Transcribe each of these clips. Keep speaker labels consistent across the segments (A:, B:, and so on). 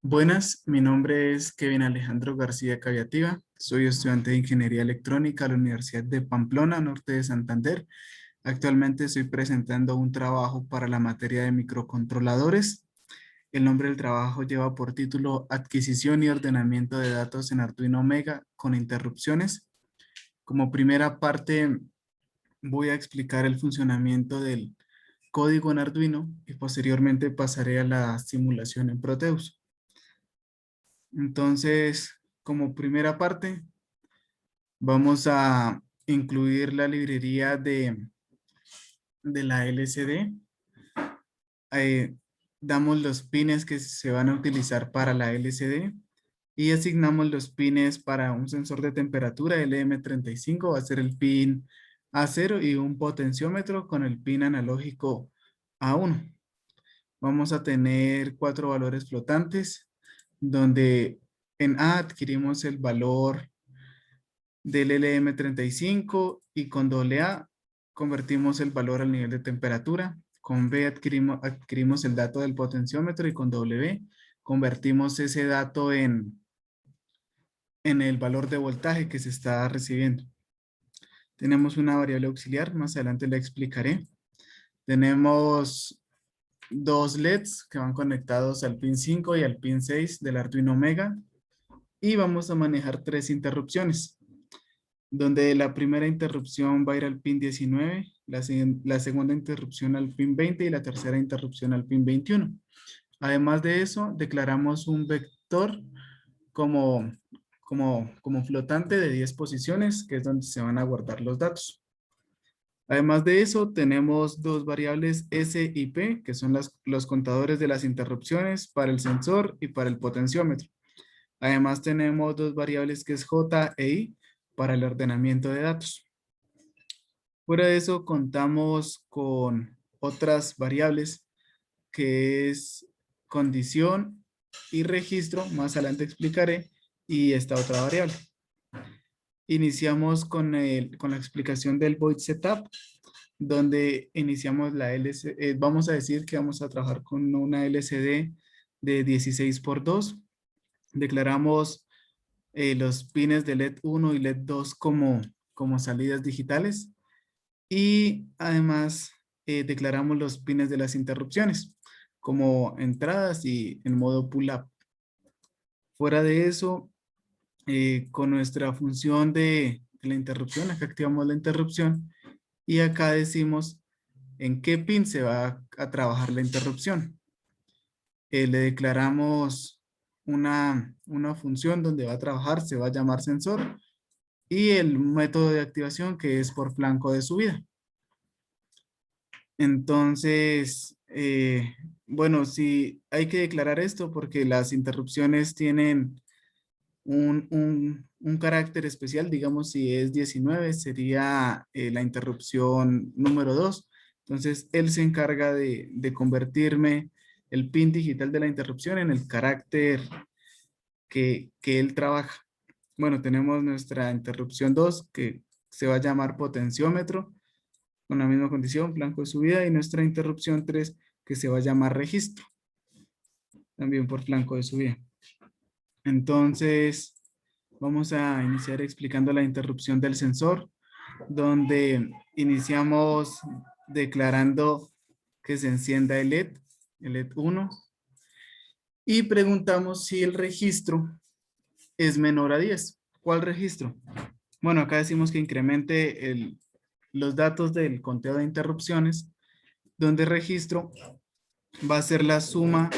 A: Buenas, mi nombre es Kevin Alejandro García Caviativa. Soy estudiante de Ingeniería Electrónica a la Universidad de Pamplona, norte de Santander. Actualmente estoy presentando un trabajo para la materia de microcontroladores. El nombre del trabajo lleva por título Adquisición y ordenamiento de datos en Arduino Mega con interrupciones. Como primera parte, voy a explicar el funcionamiento del código en Arduino y posteriormente pasaré a la simulación en Proteus. Entonces, como primera parte, vamos a incluir la librería de la LCD. Eh, Damos los pines que se van a utilizar para la LCD y asignamos los pines para un sensor de temperatura LM35, va a ser el pin A0 y un potenciómetro con el pin analógico A1. Vamos a tener 4 valores flotantes, donde en A adquirimos el valor del LM35 y con AA convertimos el valor al nivel de temperatura. Con B adquirimos el dato del potenciómetro y con W convertimos ese dato en el valor de voltaje que se está recibiendo. Tenemos una variable auxiliar, más adelante la explicaré. Tenemos dos LEDs que van conectados al pin 5 y al pin 6 del Arduino Mega. Y vamos a manejar 3 interrupciones, donde la primera interrupción va a ir al pin 19, la segunda interrupción al pin 20 y la tercera interrupción al pin 21. Además de eso, declaramos un vector como, como flotante de 10 posiciones, que es donde se van a guardar los datos. Además de eso, tenemos dos variables S y P, que son los contadores de las interrupciones para el sensor y para el potenciómetro. Además, tenemos dos variables que es J e I para el ordenamiento de datos. Fuera de eso, contamos con otras variables que es condición y registro, más adelante explicaré, y esta otra variable. Iniciamos con la explicación del void setup, donde iniciamos la LCD, vamos a decir que vamos a trabajar con una LCD de 16 por 2. Declaramos los pines de LED 1 y LED 2 como salidas digitales. Y además declaramos los pines de las interrupciones como entradas y en modo pull-up. Fuera de eso, con nuestra función de la interrupción, acá activamos la interrupción y acá decimos en qué pin se va a trabajar la interrupción. Le declaramos una función donde va a trabajar, se va a llamar sensor, y el método de activación que es por flanco de subida. Entonces, bueno, sí hay que declarar esto porque las interrupciones tienen un carácter especial. Digamos, si es 19 sería la interrupción número 2. Entonces, él se encarga de convertirme el pin digital de la interrupción en el carácter que él trabaja. Bueno, tenemos nuestra interrupción 2 que se va a llamar potenciómetro con la misma condición, flanco de subida, y nuestra interrupción 3 que se va a llamar registro, también por flanco de subida. Entonces, vamos a iniciar explicando la interrupción del sensor, donde iniciamos declarando que se encienda el LED 1, y preguntamos si el registro es menor a 10. ¿Cuál registro? Bueno, acá decimos que incremente los datos del conteo de interrupciones, donde registro va a ser la suma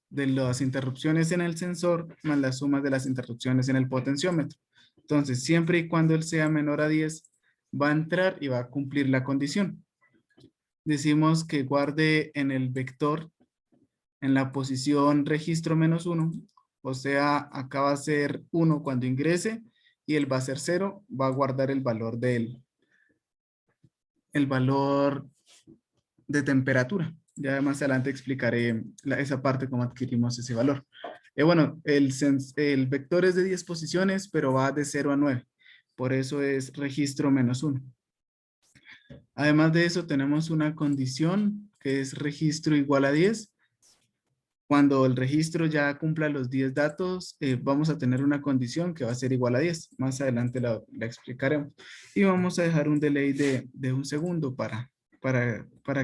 A: de las interrupciones en el sensor más la suma de las interrupciones en el potenciómetro. Entonces, siempre y cuando él sea menor a 10, va a entrar y va a cumplir la condición. Decimos que guarde en el vector, en la posición registro -1, o sea, acá va a ser 1 cuando ingrese y él va a ser 0, va a guardar el valor el valor de temperatura. Ya más adelante explicaré esa parte, cómo adquirimos ese valor. Bueno, el vector es de 10 posiciones, pero va de 0 a 9. Por eso es registro -1. Además de eso, tenemos una condición que es registro igual a 10. Cuando el registro ya cumpla los 10 datos, vamos a tener una condición que va a ser igual a 10. Más adelante la explicaremos. Y vamos a dejar un delay de un segundo para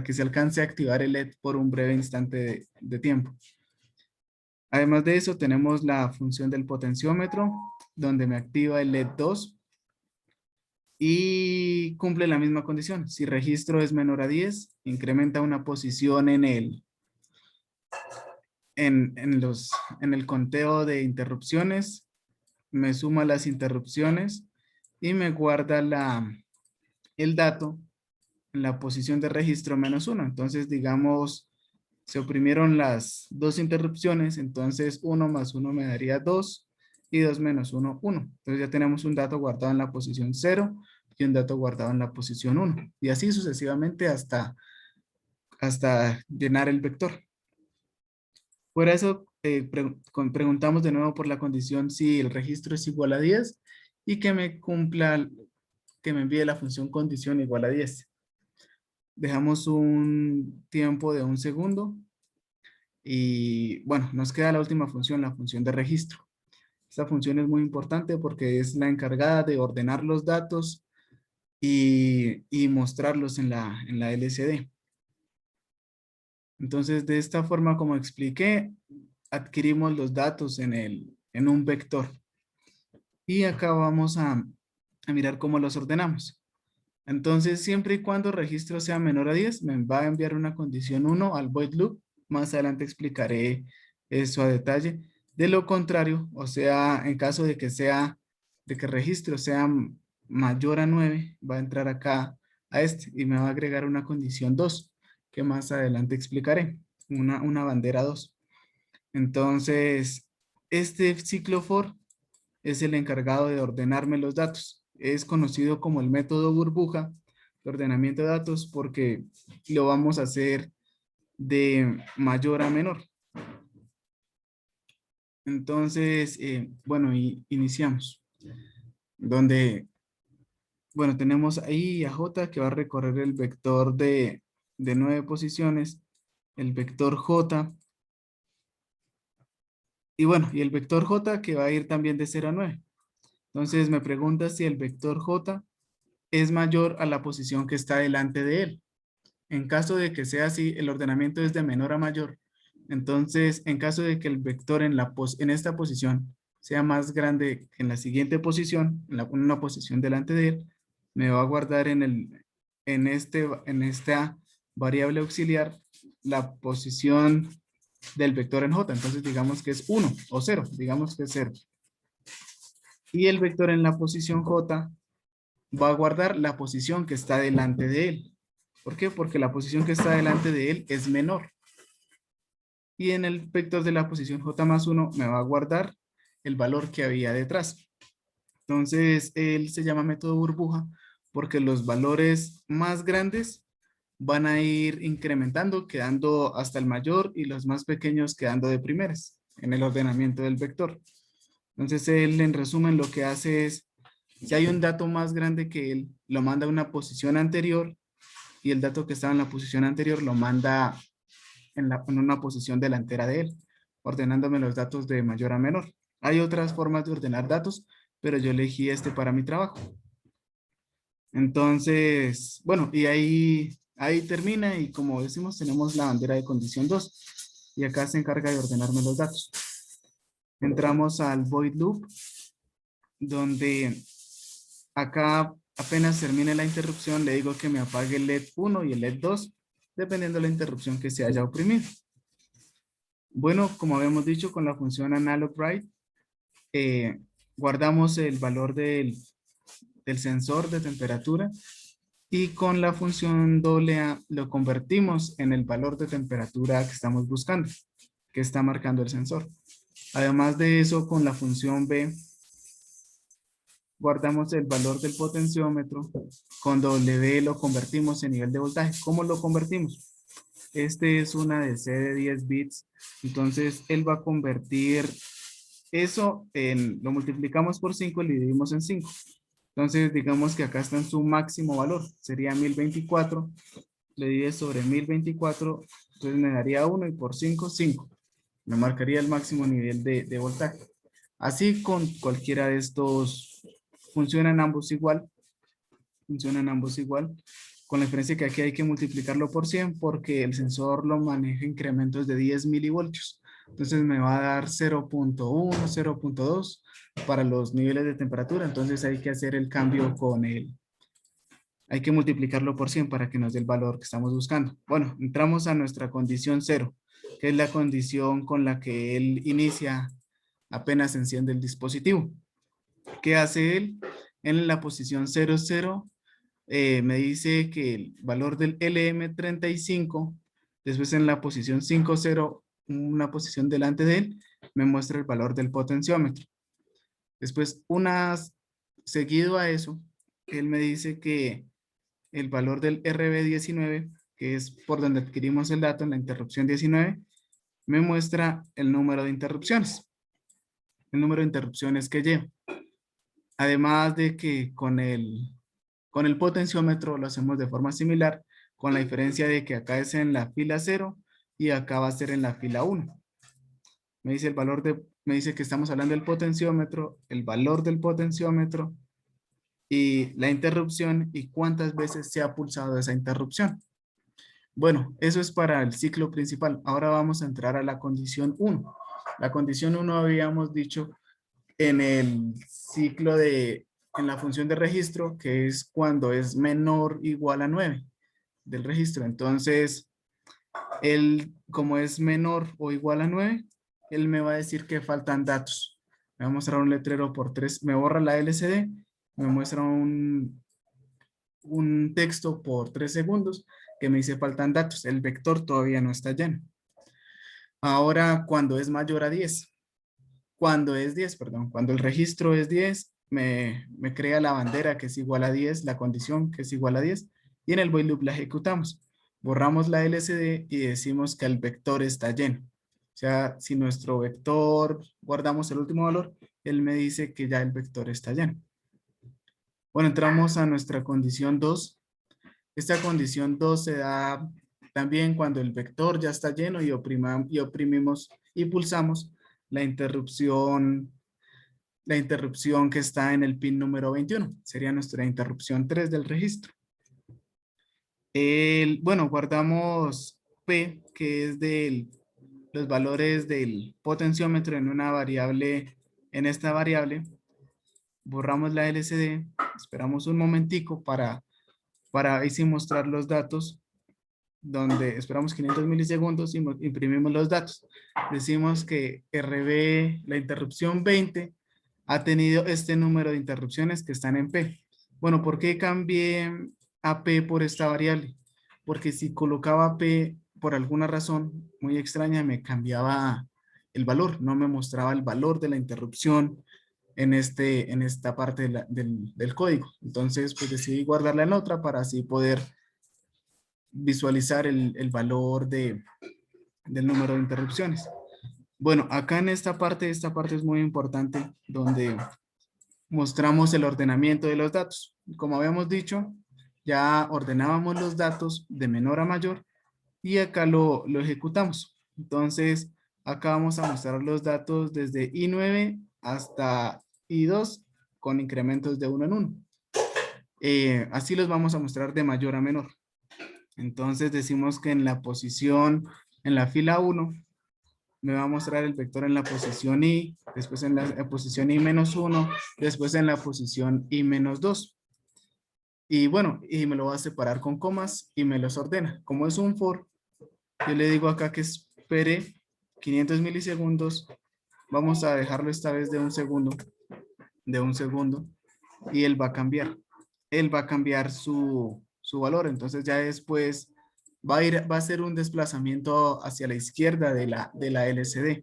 A: que se alcance a activar el LED por un breve instante de tiempo. Además de eso, tenemos la función del potenciómetro, donde me activa el LED 2 y cumple la misma condición. Si registro es menor a 10, incrementa una posición en el conteo de interrupciones, me suma las interrupciones y me guarda el dato en la posición de registro -1. Entonces, digamos, se oprimieron las dos interrupciones, entonces 1 más 1 me daría 2 y 2 menos 1, 1. Entonces ya tenemos un dato guardado en la posición 0 y un dato guardado en la posición 1. Y así sucesivamente hasta llenar el vector. Por eso preguntamos de nuevo por la condición si el registro es igual a 10 y que me envíe la función condición igual a 10. Dejamos un tiempo de un segundo y bueno, nos queda la última función, la función de registro. Esta función es muy importante porque es la encargada de ordenar los datos y mostrarlos en la LCD. Entonces, de esta forma, como expliqué, adquirimos los datos en un vector. Y acá vamos a mirar cómo los ordenamos. Entonces, siempre y cuando el registro sea menor a 10, me va a enviar una condición 1 al void loop. Más adelante explicaré eso a detalle. De lo contrario, o sea, en caso de que el registro sea mayor a 9, va a entrar acá a este y me va a agregar una condición 2, que más adelante explicaré, una bandera 2. Entonces, este ciclo for es el encargado de ordenarme los datos. Es conocido como el método burbuja de ordenamiento de datos porque lo vamos a hacer de mayor a menor. Entonces, bueno, iniciamos. Donde, bueno, tenemos ahí a J que va a recorrer el vector de 9 posiciones, el vector J. Y bueno, y el vector J que va a ir también de 0 a 9. Entonces me pregunta si el vector J es mayor a la posición que está delante de él. En caso de que sea así, el ordenamiento es de menor a mayor. Entonces, en caso de que el vector en esta posición sea más grande que en la siguiente posición, en una posición delante de él, me va a guardar en esta variable auxiliar la posición del vector en J. Entonces, digamos que es 1 o 0. Digamos que es 0. Y el vector en la posición J va a guardar la posición que está delante de él. ¿Por qué? Porque la posición que está delante de él es menor. Y en el vector de la posición J más 1 me va a guardar el valor que había detrás. Entonces, él se llama método burbuja porque los valores más grandes van a ir incrementando, quedando hasta el mayor y los más pequeños quedando de primeras en el ordenamiento del vector. Entonces, él en resumen lo que hace es, si hay un dato más grande que él, lo manda a una posición anterior y el dato que estaba en la posición anterior lo manda en una posición delantera de él, ordenándome los datos de mayor a menor. Hay otras formas de ordenar datos, pero yo elegí este para mi trabajo. Entonces, bueno, y ahí termina y como decimos, tenemos la bandera de condición 2 y acá se encarga de ordenarme los datos. Entramos al void loop, donde acá apenas termine la interrupción, le digo que me apague el LED 1 y el LED 2, dependiendo de la interrupción que se haya oprimido. Bueno, como habíamos dicho, con la función analogWrite, guardamos el valor del sensor de temperatura y con la función AA lo convertimos en el valor de temperatura que estamos buscando, que está marcando el sensor. Además de eso, con la función B, guardamos el valor del potenciómetro, con W lo convertimos en nivel de voltaje. ¿Cómo lo convertimos? Este es una DC de 10 bits, entonces él va a convertir eso lo multiplicamos por 5 y lo dividimos en 5. Entonces digamos que acá está en su máximo valor, sería 1024, le divide sobre 1024, entonces me daría 1 y por 5, 5. Me marcaría el máximo nivel de voltaje. Así con cualquiera de estos, funcionan ambos igual, con la diferencia que aquí hay que multiplicarlo por 100 porque el sensor lo maneja incrementos de 10 milivoltios. Entonces me va a dar 0.1, 0.2 para los niveles de temperatura. Entonces hay que hacer el cambio con hay que multiplicarlo por 100 para que nos dé el valor que estamos buscando. Bueno, entramos a nuestra condición 0, que es la condición con la que él inicia apenas enciende el dispositivo. ¿Qué hace él? En la posición 00 me dice que el valor del LM35, después en la posición 50, una posición delante de él, me muestra el valor del potenciómetro. Después, seguido a eso, él me dice que el valor del RB19, que es por donde adquirimos el dato en la interrupción 19, me muestra el número de interrupciones. El número de interrupciones que lleva. Además de que con el potenciómetro lo hacemos de forma similar, con la diferencia de que acá es en la fila 0 y acá va a ser en la fila 1. Me dice que estamos hablando del potenciómetro, el valor del potenciómetro y la interrupción y cuántas veces se ha pulsado esa interrupción. Bueno, eso es para el ciclo principal. Ahora vamos a entrar a la condición 1. La condición 1 habíamos dicho en el ciclo en la función de registro, que es cuando es menor o igual a 9 del registro. Entonces, él, como es menor o igual a 9, él me va a decir que faltan datos. Me va a mostrar un letrero por 3, me borra la LCD, me muestra un texto por 3 segundos que me dice faltan datos. El vector todavía no está lleno. Ahora, cuando es mayor a 10, cuando el registro es 10, me crea la bandera que es igual a 10, la condición que es igual a 10, y en el while loop la ejecutamos. Borramos la LCD y decimos que el vector está lleno. O sea, si nuestro vector, guardamos el último valor, él me dice que ya el vector está lleno. Bueno, entramos a nuestra condición 2. Esta condición 2 se da también cuando el vector ya está lleno y oprimimos y pulsamos la interrupción que está en el pin número 21. Sería nuestra interrupción 3 del registro. Bueno, guardamos P, que es los valores del potenciómetro en una variable, en esta variable. Borramos la LCD, esperamos un momentico para ahí sí mostrar los datos, donde esperamos 500 milisegundos y imprimimos los datos. Decimos que RB, la interrupción 20, ha tenido este número de interrupciones que están en P. Bueno, ¿por qué cambié a P por esta variable? Porque si colocaba P por alguna razón muy extraña, me cambiaba el valor, no me mostraba el valor de la interrupción en esta parte del código. Entonces, pues decidí guardarla en otra para así poder visualizar el valor del número de interrupciones. Bueno, acá en esta parte es muy importante donde mostramos el ordenamiento de los datos. Como habíamos dicho, ya ordenábamos los datos de menor a mayor y acá lo ejecutamos. Entonces, acá vamos a mostrar los datos desde I9 hasta I2 con incrementos de 1 en 1. Así los vamos a mostrar de mayor a menor. Entonces decimos que en la fila 1, me va a mostrar el vector en la posición I, después en la posición I-1, después en la posición I-2. Y bueno, y me lo va a separar con comas y me los ordena. Como es un for, yo le digo acá que espere 500 milisegundos. Vamos a dejarlo esta vez de un segundo, y él va a cambiar. Él va a cambiar su valor. Entonces ya después va a ser un desplazamiento hacia la izquierda de la LCD.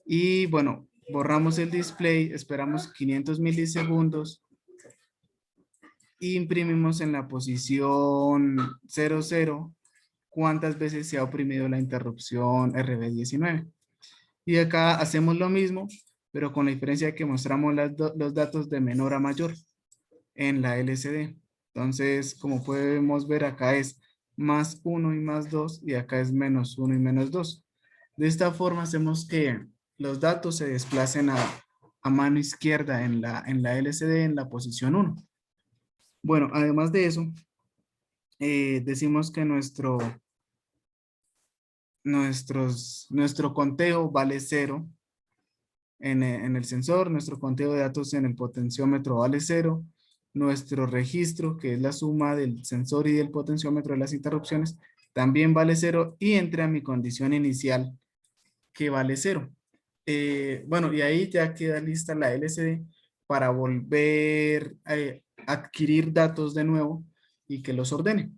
A: Y bueno, borramos el display, esperamos 500 milisegundos e imprimimos en la posición 00 cuántas veces se ha oprimido la interrupción RB19. Y acá hacemos lo mismo, pero con la diferencia de que mostramos los datos de menor a mayor en la LCD. Entonces, como podemos ver, acá es más 1 y más 2 y acá es menos 1 y menos 2. De esta forma hacemos que los datos se desplacen a mano izquierda en la LCD en la posición 1. Bueno, además de eso, decimos que nuestro conteo vale 0 en el sensor, nuestro conteo de datos en el potenciómetro vale 0, nuestro registro, que es la suma del sensor y del potenciómetro de las interrupciones, también vale 0 y entra a mi condición inicial, que vale 0. Bueno, y ahí ya queda lista la LCD para volver a adquirir datos de nuevo y que los ordene.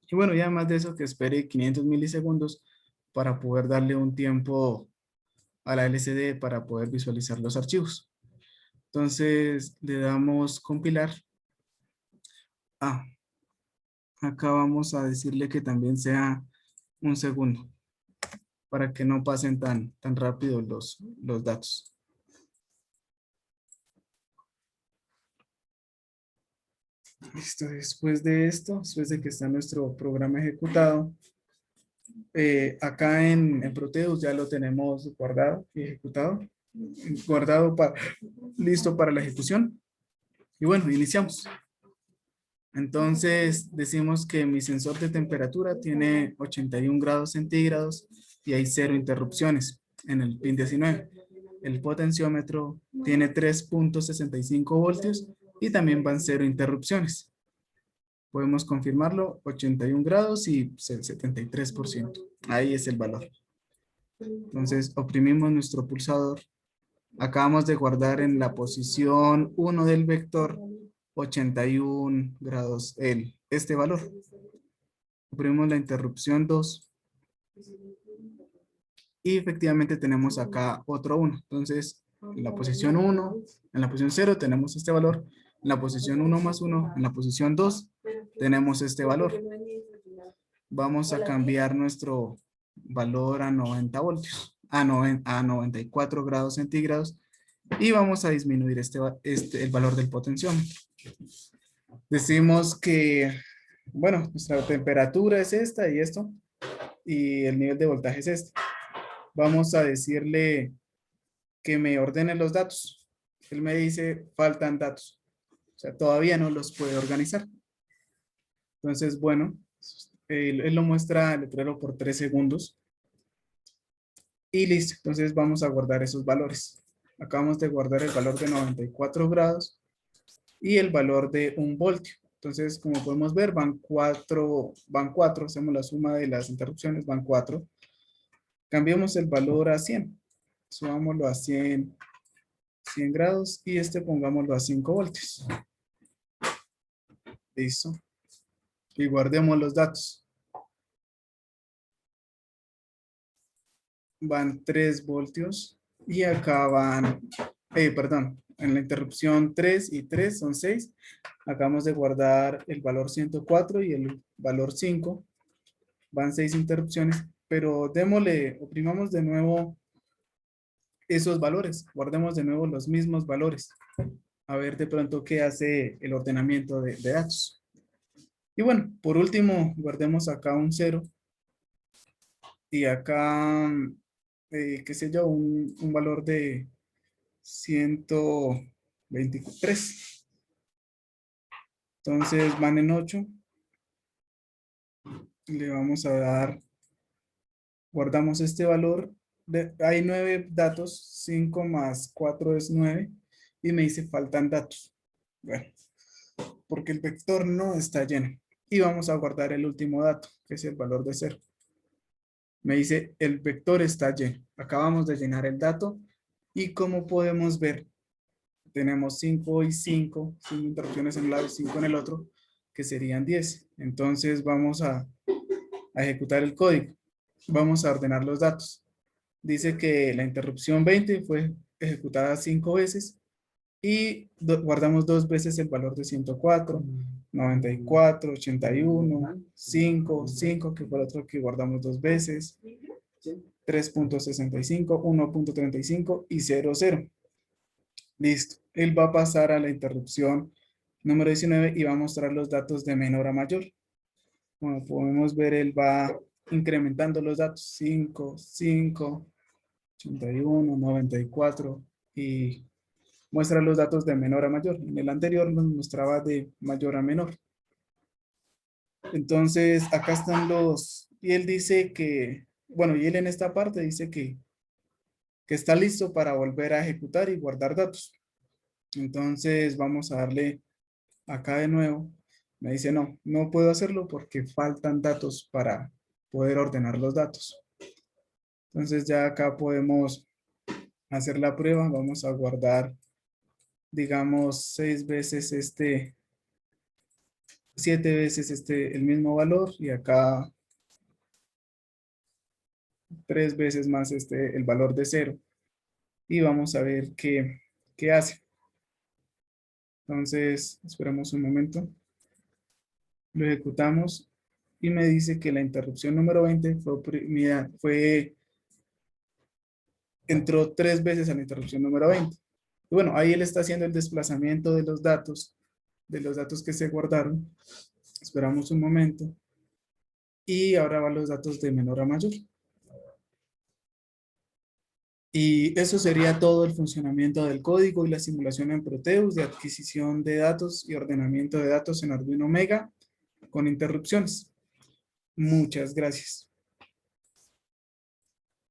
A: Y bueno, y además de eso, que espere 500 milisegundos para poder darle un tiempo a la LCD para poder visualizar los archivos. Entonces, le damos compilar. Ah, acá vamos a decirle que también sea un segundo para que no pasen tan rápido los datos. Listo, después de esto, después de que está nuestro programa ejecutado, acá en Proteus ya lo tenemos guardado y ejecutado, guardado listo para la ejecución. Y bueno, iniciamos. Entonces decimos que mi sensor de temperatura tiene 81 grados centígrados y hay 0 interrupciones en el pin 19. El potenciómetro tiene 3.65 voltios y también van 0 interrupciones. Podemos confirmarlo, 81 grados y 73%. Ahí es el valor. Entonces oprimimos nuestro pulsador. Acabamos de guardar en la posición 1 del vector 81 grados este valor. Oprimimos la interrupción 2. Y efectivamente tenemos acá otro 1. Entonces, en la posición 1, en la posición 0 tenemos este valor. En la posición 1 más 1, en la posición 2 tenemos este valor. Vamos a cambiar nuestro valor a 90 voltios, a 94 grados centígrados y vamos a disminuir el valor del potenciómetro. Decimos que, bueno, nuestra temperatura es esta y esto, y el nivel de voltaje es este. Vamos a decirle que me ordene los datos. Él me dice, faltan datos. O sea, todavía no los puede organizar. Entonces, bueno, él lo muestra el letrero por 3 segundos. Y listo. Entonces vamos a guardar esos valores. Acabamos de guardar el valor de 94 grados y el valor de 1 voltio. Entonces, como podemos ver, van 4, hacemos la suma de las interrupciones, van 4. Cambiemos el valor a 100. Subámoslo a 100 grados y pongámoslo a 5 voltios. Listo. Y guardemos los datos. Van 3 voltios y acá van, perdón, en la interrupción 3 y 3 son 6. Acabamos de guardar el valor 104 y el valor 5. Van 6 interrupciones, pero démosle, oprimamos de nuevo esos valores. Guardemos de nuevo los mismos valores. A ver de pronto qué hace el ordenamiento de datos. Y bueno, por último, guardemos acá un 0. Y acá, qué sé yo, un valor de 123. Entonces van en 8. Le vamos a dar, guardamos este valor. Hay 9 datos, 5 más 4 es 9. Y me dice faltan datos. Bueno, porque el vector no está lleno. Y vamos a guardar el último dato, que es el valor de 0. Me dice el vector está lleno. Acabamos de llenar el dato. Y como podemos ver, tenemos 5 y 5 interrupciones en un lado y 5 en el otro, que serían 10. Entonces vamos a ejecutar el código. Vamos a ordenar los datos. Dice que la interrupción 20 fue ejecutada 5 veces y guardamos 2 veces el valor de 104, 94, 81, 5, 5, que fue el otro que guardamos 2 veces, 3.65, 1.35 y 0, 0. Listo. Él va a pasar a la interrupción número 19 y va a mostrar los datos de menor a mayor. Como podemos ver, él va incrementando los datos, 5, 5, 81, 94 y muestra los datos de menor a mayor. En el anterior nos mostraba de mayor a menor. Entonces, acá están y él dice que, bueno, y él en esta parte dice que está listo para volver a ejecutar y guardar datos. Entonces, vamos a darle acá de nuevo. Me dice, no, no puedo hacerlo porque faltan datos para poder ordenar los datos. Entonces, ya acá podemos hacer la prueba. Vamos a guardar, digamos, 6 veces 7 veces el mismo valor y acá 3 veces más el valor de 0. Y vamos a ver qué hace. Entonces, esperamos un momento. Lo ejecutamos y me dice que la interrupción número 20 entró 3 veces a la interrupción número 20. Y bueno, ahí él está haciendo el desplazamiento de los datos que se guardaron. Esperamos un momento. Y ahora van los datos de menor a mayor. Y eso sería todo el funcionamiento del código y la simulación en Proteus de adquisición de datos y ordenamiento de datos en Arduino Mega con interrupciones. Muchas gracias.